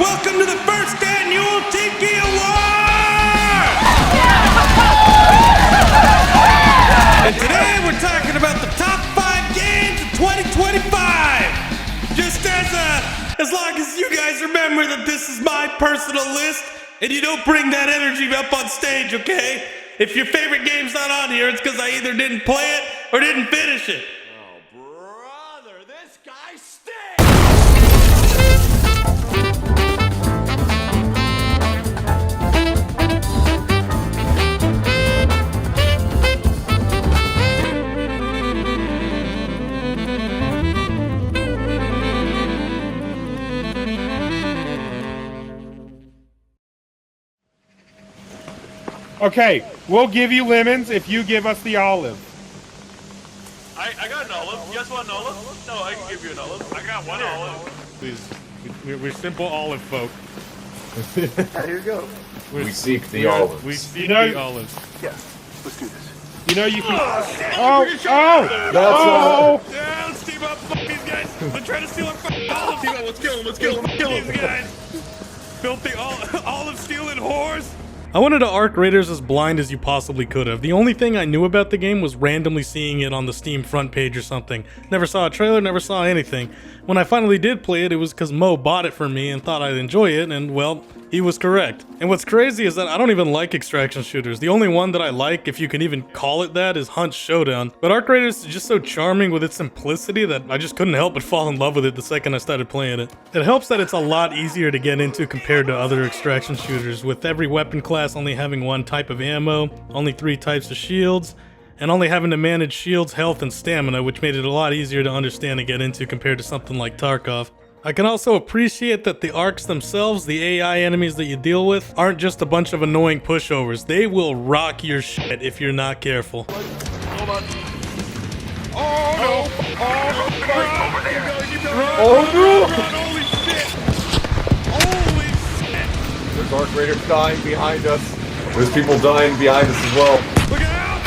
welcome to the first annual Tiki Award! And today we're talking about the top 5 games of 2025. Just as long as you guys remember that this is my personal list and you don't bring that energy up on stage, okay? If your favorite game's not on here, it's because I either didn't play it or didn't finish it. Oh, brother, this guy stinks! Okay, we'll give you lemons if you give us the olive. I got an olive. You guys want an olive? No, I can give you an olive. I got one olive. Please, we're simple olive folk. Here you go. We seek the olives. We seek the olives. Yeah, let's do this. You know you can. That's Yeah, let's team up. Fuck these guys. They're trying to steal our fucking olives. Team up, let's kill him. Let's kill him. Kill him. These guys. Filthy olive stealing whores. I wanted to arc Raiders as blind as you possibly could have. The only thing I knew about the game was randomly seeing it on the Steam front page or something. Never saw a trailer, never saw anything. When I finally did play it, it was because Mo bought it for me and thought I'd enjoy it, and well, he was correct. And what's crazy is that I don't even like extraction shooters. The only one that I like, if you can even call it that, is Hunt Showdown. But Arc Raiders is just so charming with its simplicity that I just couldn't help but fall in love with it the second I started playing it. It helps that it's a lot easier to get into compared to other extraction shooters, with every weapon class only having one type of ammo, only 3 types of shields, and only having to manage shields, health, and stamina, which made it a lot easier to understand and get into compared to something like Tarkov. I can also appreciate that the arcs themselves, the AI enemies that you deal with, aren't just a bunch of annoying pushovers. They will rock your shit if you're not careful. Hold on. Oh no! Oh no! Holy shit! Holy shit! There's Arc Raiders dying behind us. There's people dying behind us as well. Look out!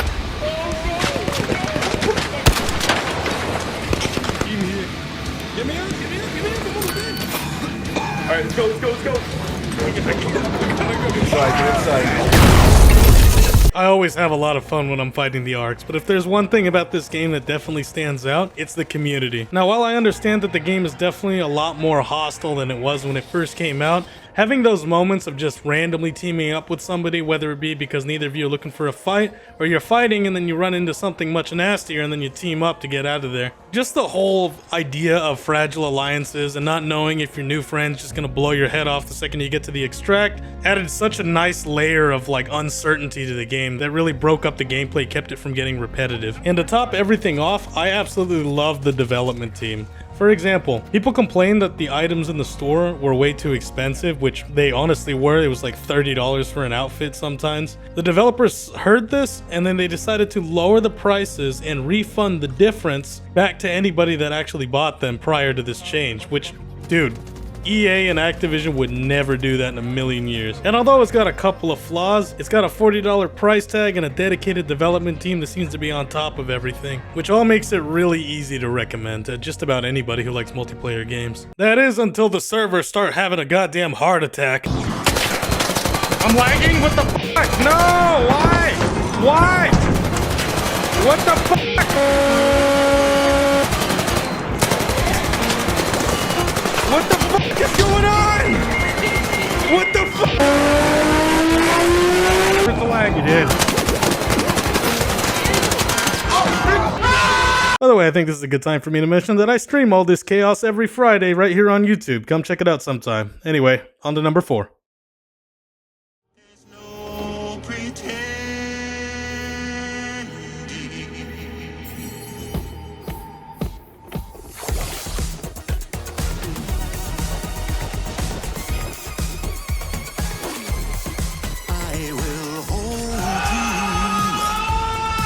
Get me out. Alright, let's go. Inside, get inside. I always have a lot of fun when I'm fighting the arcs, but if there's one thing about this game that definitely stands out, it's the community. Now, while I understand that the game is definitely a lot more hostile than it was when it first came out, having those moments of just randomly teaming up with somebody, whether it be because neither of you are looking for a fight, or you're fighting and then you run into something much nastier and then you team up to get out of there. Just the whole idea of fragile alliances and not knowing if your new friend's just gonna blow your head off the second you get to the extract added such a nice layer of like uncertainty to the game that really broke up the gameplay, kept it from getting repetitive. And to top everything off, I absolutely love the development team. For example, people complained that the items in the store were way too expensive, which they honestly were. It was like $30 for an outfit sometimes. The developers heard this and then they decided to lower the prices and refund the difference back to anybody that actually bought them prior to this change, which, dude, EA and Activision would never do that in a million years. And although it's got a couple of flaws, it's got a $40 price tag and a dedicated development team that seems to be on top of everything, which all makes it really easy to recommend to just about anybody who likes multiplayer games. That is until the servers start having a goddamn heart attack. I'm lagging? What the fuck? No! Why? What the fuck? What the fuck is going on? What the fuck? Where's the lag? You did. By the way, I think this is a good time for me to mention that I stream all this chaos every Friday right here on YouTube. Come check it out sometime. Anyway, on to number 4.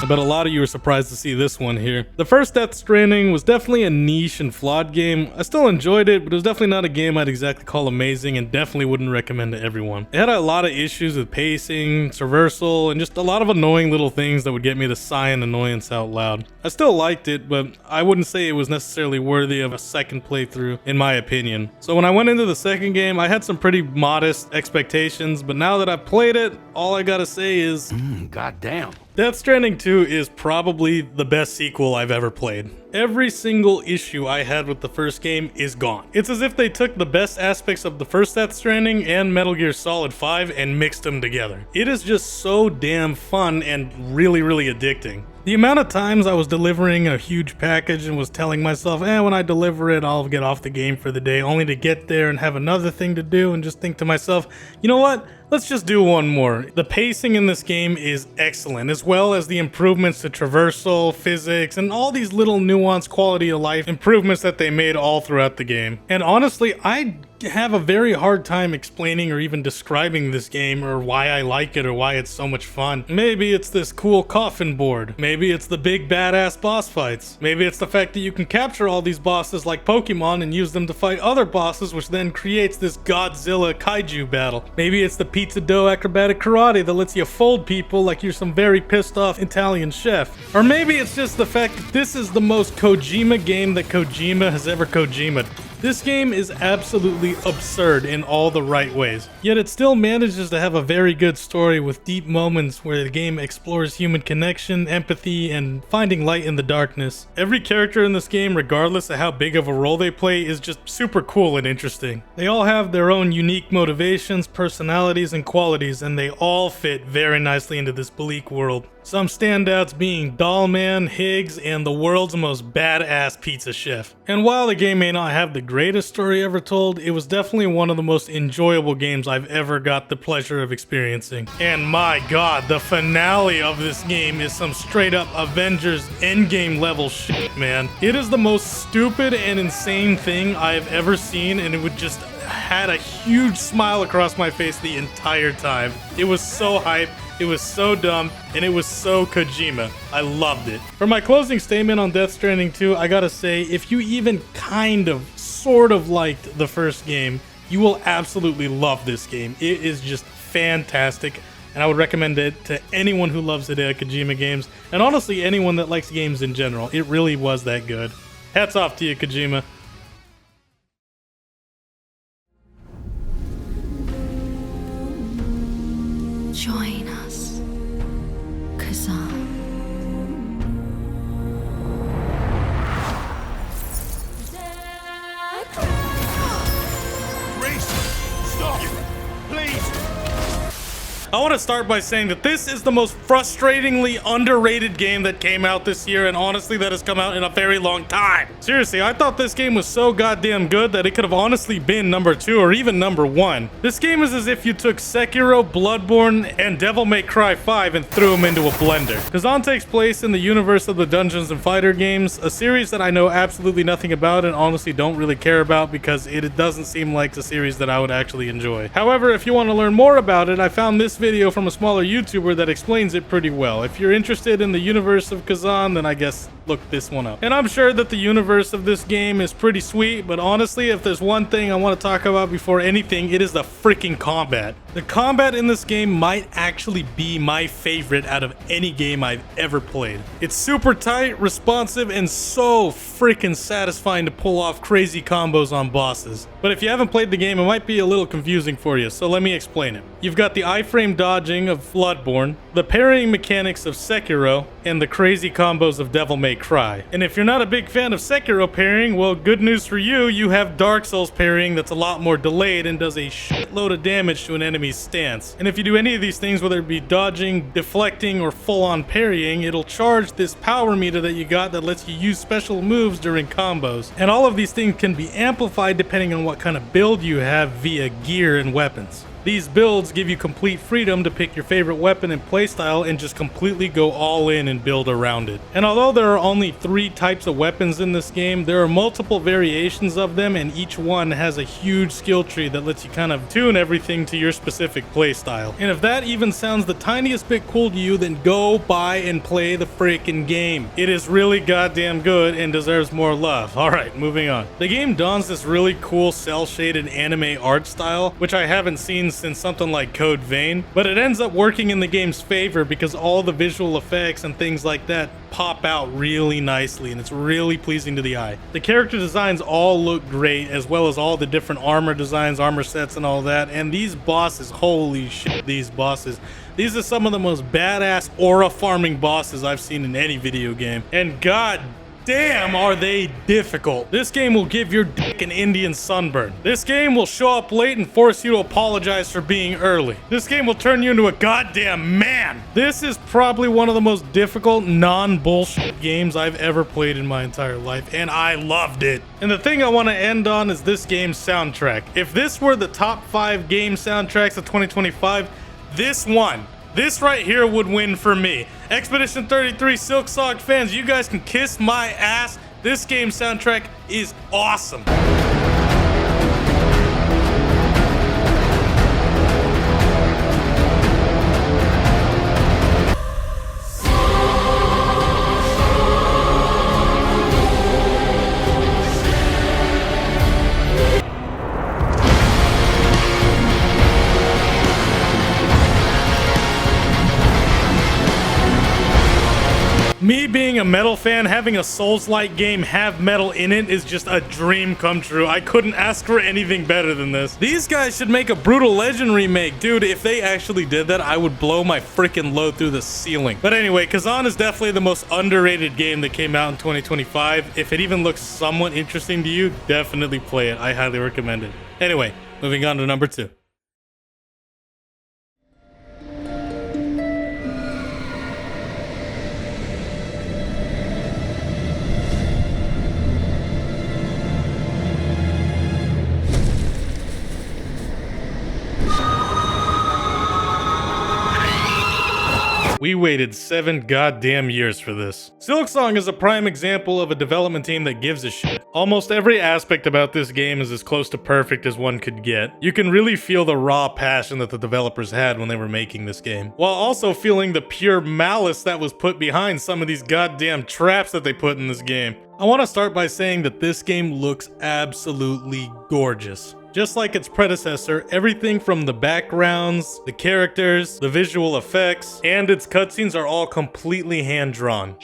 bet a lot of you are surprised to see this one here. The first Death Stranding was definitely a niche and flawed game. I still enjoyed it, but it was definitely not a game I'd exactly call amazing and definitely wouldn't recommend to everyone. It had a lot of issues with pacing, traversal, and just a lot of annoying little things that would get me to sigh in annoyance out loud. I still liked it, but I wouldn't say it was necessarily worthy of a second playthrough in my opinion. So when I went into the second game, I had some pretty modest expectations, but now that I've played it, all I gotta say is Goddamn. Death Stranding 2 is probably the best sequel I've ever played. Every single issue I had with the first game is gone. It's as if they took the best aspects of the first Death Stranding and Metal Gear Solid 5 and mixed them together. It is just so damn fun and really, really addicting. The amount of times I was delivering a huge package and was telling myself, when I deliver it, I'll get off the game for the day, only to get there and have another thing to do and just think to myself, you know what? Let's just do one more. The pacing in this game is excellent, as well as the improvements to traversal, physics, and all these little nuanced quality of life improvements that they made all throughout the game. And honestly, I have a very hard time explaining or even describing this game or why I like it or why it's so much fun. Maybe it's this cool coffin board. Maybe it's the big badass boss fights. Maybe it's the fact that you can capture all these bosses like Pokemon and use them to fight other bosses, which then creates this Godzilla kaiju battle. Maybe it's the pizza dough acrobatic karate that lets you fold people like you're some very pissed off Italian chef. Or maybe it's just the fact that this is the most Kojima game that Kojima has ever Kojima'd. This game is absolutely absurd in all the right ways, yet it still manages to have a very good story with deep moments where the game explores human connection, empathy, and finding light in the darkness. Every character in this game, regardless of how big of a role they play, is just super cool and interesting. They all have their own unique motivations, personalities, and qualities, and they all fit very nicely into this bleak world. Some standouts being Dollman, Higgs, and the world's most badass pizza chef. And while the game may not have the greatest story ever told, it was definitely one of the most enjoyable games I've ever got the pleasure of experiencing. And my god, the finale of this game is some straight up Avengers Endgame level shit, man. It is the most stupid and insane thing I have ever seen, and it would just had a huge smile across my face the entire time. It was so hype. It was so dumb, and it was so Kojima. I loved it. For my closing statement on Death Stranding 2, I gotta say, if you even sort of liked the first game, you will absolutely love this game. It is just fantastic, and I would recommend it to anyone who loves Hideo Kojima games, and honestly, anyone that likes games in general. It really was that good. Hats off to you, Kojima. Join us, Kazan. Reese, stop! Please! I want to start by saying that this is the most frustratingly underrated game that came out this year, and honestly that has come out in a very long time. Seriously, I thought this game was so goddamn good that it could have honestly been number 2 or even number 1. This game is as if you took Sekiro, Bloodborne, and Devil May Cry 5 and threw them into a blender. Kazan takes place in the universe of the Dungeons and Fighter games, a series that I know absolutely nothing about and honestly don't really care about because it doesn't seem like a series that I would actually enjoy. However, if you want to learn more about it, I found this video from a smaller YouTuber that explains it pretty well. If you're interested in the universe of Kazan, then I guess look this one up. And I'm sure that the universe of this game is pretty sweet, but honestly, if there's one thing I want to talk about before anything, it is the freaking combat. The combat in this game might actually be my favorite out of any game I've ever played. It's super tight, responsive, and so freaking satisfying to pull off crazy combos on bosses. But if you haven't played the game, it might be a little confusing for you, so let me explain it. You've got the iframe dodging of Bloodborne, the parrying mechanics of Sekiro, and the crazy combos of Devil May Cry. And if you're not a big fan of Sekiro parrying, well, good news for you, you have Dark Souls parrying that's a lot more delayed and does a shitload of damage to an enemy's stance. And if you do any of these things, whether it be dodging, deflecting, or full-on parrying, it'll charge this power meter that you got that lets you use special moves during combos. And all of these things can be amplified depending on what kind of build you have via gear and weapons. These builds give you complete freedom to pick your favorite weapon and playstyle and just completely go all in and build around it. And although there are only 3 types of weapons in this game, there are multiple variations of them, and each one has a huge skill tree that lets you kind of tune everything to your specific playstyle. And if that even sounds the tiniest bit cool to you, then go buy and play the freaking game. It is really goddamn good and deserves more love. Alright, moving on. The game dons this really cool cel-shaded anime art style, which I haven't seen since something like Code Vein, but it ends up working in the game's favor because all the visual effects and things like that pop out really nicely, and it's really pleasing to the eye. The character designs all look great, as well as all the different armor designs, armor sets, and all that. And these bosses, holy shit, these bosses. These are some of the most badass aura farming bosses I've seen in any video game. And god damn, are they difficult. This game will give your dick an Indian sunburn. This game will show up late and force you to apologize for being early. This game will turn you into a goddamn man. This is probably one of the most difficult non-bullshit games I've ever played in my entire life, and I loved it. And the thing I want to end on is this game's soundtrack. If this were the top 5 game soundtracks of 2025, this one. This right here would win for me. Expedition 33 Silksong fans, you guys can kiss my ass. This game soundtrack is awesome. Me being a metal fan, having a Souls-like game have metal in it is just a dream come true. I couldn't ask for anything better than this. These guys should make a Brutal Legend remake. Dude, if they actually did that, I would blow my freaking load through the ceiling. But anyway, Kazan is definitely the most underrated game that came out in 2025. If it even looks somewhat interesting to you, definitely play it. I highly recommend it. Anyway, moving on to number 2. We waited 7 goddamn years for this. Silksong is a prime example of a development team that gives a shit. Almost every aspect about this game is as close to perfect as one could get. You can really feel the raw passion that the developers had when they were making this game, while also feeling the pure malice that was put behind some of these goddamn traps that they put in this game. I want to start by saying that this game looks absolutely gorgeous. Just like its predecessor, everything from the backgrounds, the characters, the visual effects, and its cutscenes are all completely hand-drawn.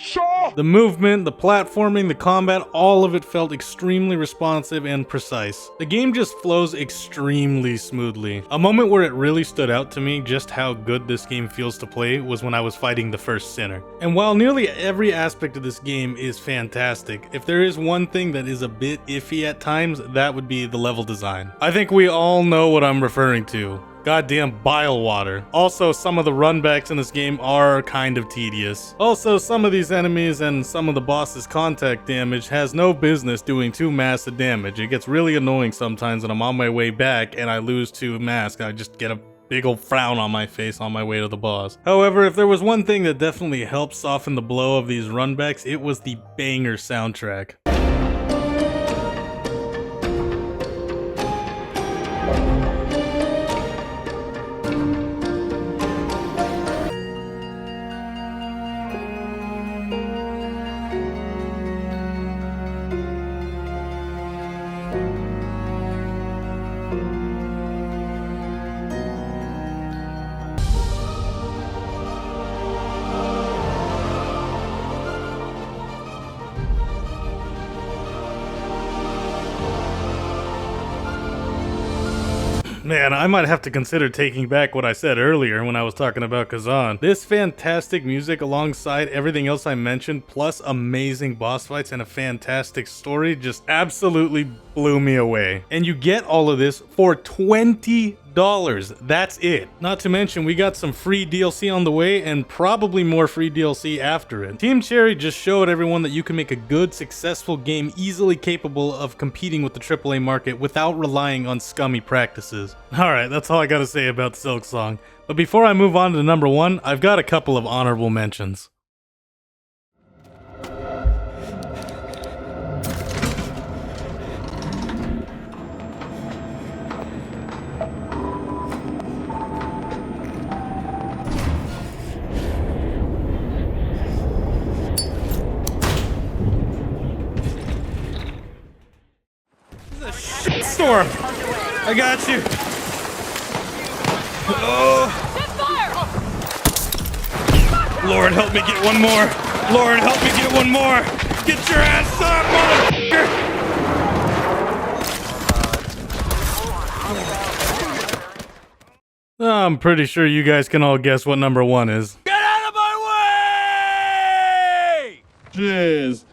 The movement, the platforming, the combat, all of it felt extremely responsive and precise. The game just flows extremely smoothly. A moment where it really stood out to me just how good this game feels to play was when I was fighting the first sinner. And while nearly every aspect of this game is fantastic, if there is one thing that is a bit iffy at times, that would be the level design. I think we all know what I'm referring to. Goddamn bile water. Also, some of the runbacks in this game are kind of tedious. Also, some of these enemies and some of the boss's contact damage has no business doing 2 massive damage. It gets really annoying sometimes when I'm on my way back and I lose 2 masks. I just get a big old frown on my face on my way to the boss. However, if there was one thing that definitely helped soften the blow of these runbacks, it was the banger soundtrack. Man, I might have to consider taking back what I said earlier when I was talking about Kazan. This fantastic music alongside everything else I mentioned, plus amazing boss fights and a fantastic story, just absolutely blew me away. And you get all of this for $20. $5. That's it. Not to mention, we got some free DLC on the way and probably more free DLC after it. Team Cherry just showed everyone that you can make a good, successful game easily capable of competing with the AAA market without relying on scummy practices. Alright, that's all I gotta say about Silksong. But before I move on to number 1, I've got a couple of honorable mentions. Storm! I got you! Oh! Lord, help me get one more! Lord, help me get one more! Get your ass up, motherfucker! I'm pretty sure you guys can all guess what number 1 is. Get out of my way! Jeez.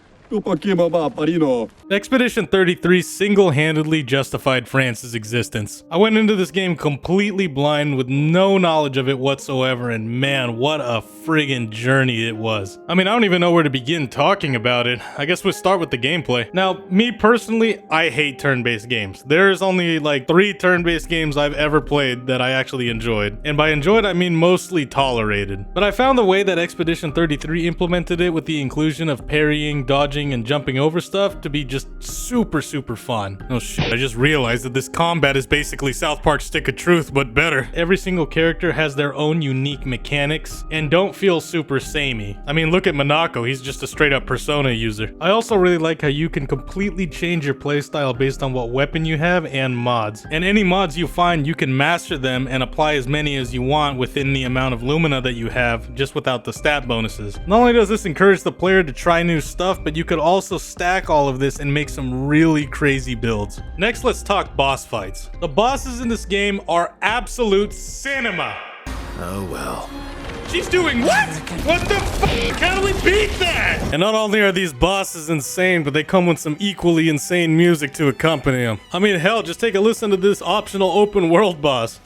Expedition 33 single-handedly justified France's existence. I went into this game completely blind with no knowledge of it whatsoever, and man, what a friggin' journey it was. I mean, I don't even know where to begin talking about it. I guess we'll start with the gameplay. Now, me personally, I hate turn-based games. There's only like 3 turn-based games I've ever played that I actually enjoyed. And by enjoyed, I mean mostly tolerated. But I found the way that Expedition 33 implemented it with the inclusion of parrying, dodging, and jumping over stuff to be just super fun. Oh shit, I just realized that this combat is basically South Park Stick of Truth, but better. Every single character has their own unique mechanics and don't feel super samey. I mean, look at Monako, he's just a straight up Persona user. I also really like how you can completely change your playstyle based on what weapon you have and mods. And any mods you find, you can master them and apply as many as you want within the amount of Lumina that you have, just without the stat bonuses. Not only does this encourage the player to try new stuff, but you could also stack all of this and make some really crazy builds. Next, let's talk boss fights. The bosses in this game are absolute cinema. Oh well. She's doing what? What the fuck? How do we beat that? And not only are these bosses insane, but they come with some equally insane music to accompany them. I mean, hell, just take a listen to this optional open world boss.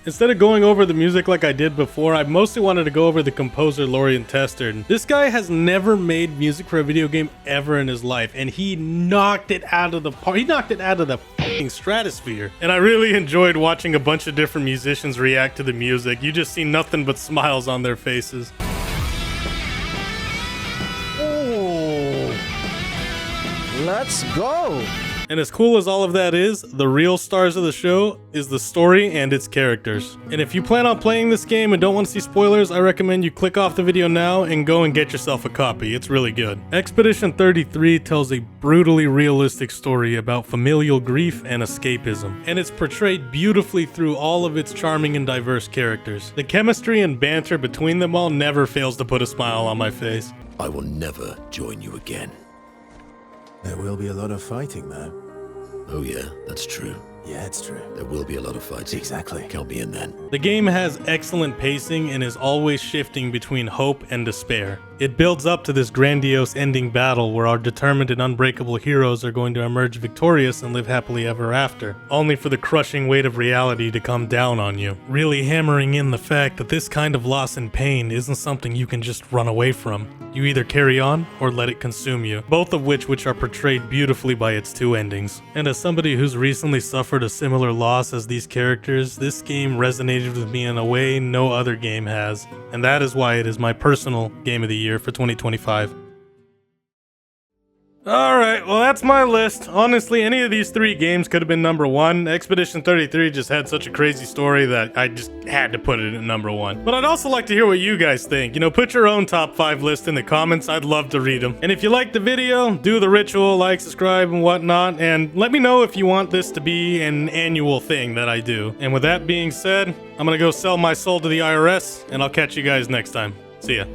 Instead of going over the music like I did before, I mostly wanted to go over the composer Lorien Tester. This guy has never made music for a video game ever in his life, and he knocked it out of the park. He knocked it out of the fucking stratosphere. And I really enjoyed watching a bunch of different musicians react to the music. You just see nothing but smiles on their faces. Oh, let's go. And as cool as all of that is, the real stars of the show is the story and its characters. And if you plan on playing this game and don't want to see spoilers, I recommend you click off the video now and go and get yourself a copy. It's really good. Expedition 33 tells a brutally realistic story about familial grief and escapism. And it's portrayed beautifully through all of its charming and diverse characters. The chemistry and banter between them all never fails to put a smile on my face. I will never join you again. There will be a lot of fighting, though. Oh yeah, that's true. Yeah, it's true. There will be a lot of fighting. Exactly. Count me in then. The game has excellent pacing and is always shifting between hope and despair. It builds up to this grandiose ending battle where our determined and unbreakable heroes are going to emerge victorious and live happily ever after, only for the crushing weight of reality to come down on you, really hammering in the fact that this kind of loss and pain isn't something you can just run away from. You either carry on or let it consume you, both of which are portrayed beautifully by its 2 endings. And as somebody who's recently suffered a similar loss as these characters, this game resonated with me in a way no other game has, and that is why it is my personal Game of the Year for 2025. Alright, well that's my list. Honestly, any of these 3 games could have been number 1. Expedition 33 just had such a crazy story that I just had to put it at number 1. But I'd also like to hear what you guys think. You know, put your own top 5 list in the comments. I'd love to read them. And if you liked the video, do the ritual, like, subscribe, and whatnot. And let me know if you want this to be an annual thing that I do. And with that being said, I'm gonna go sell my soul to the IRS, and I'll catch you guys next time. See ya.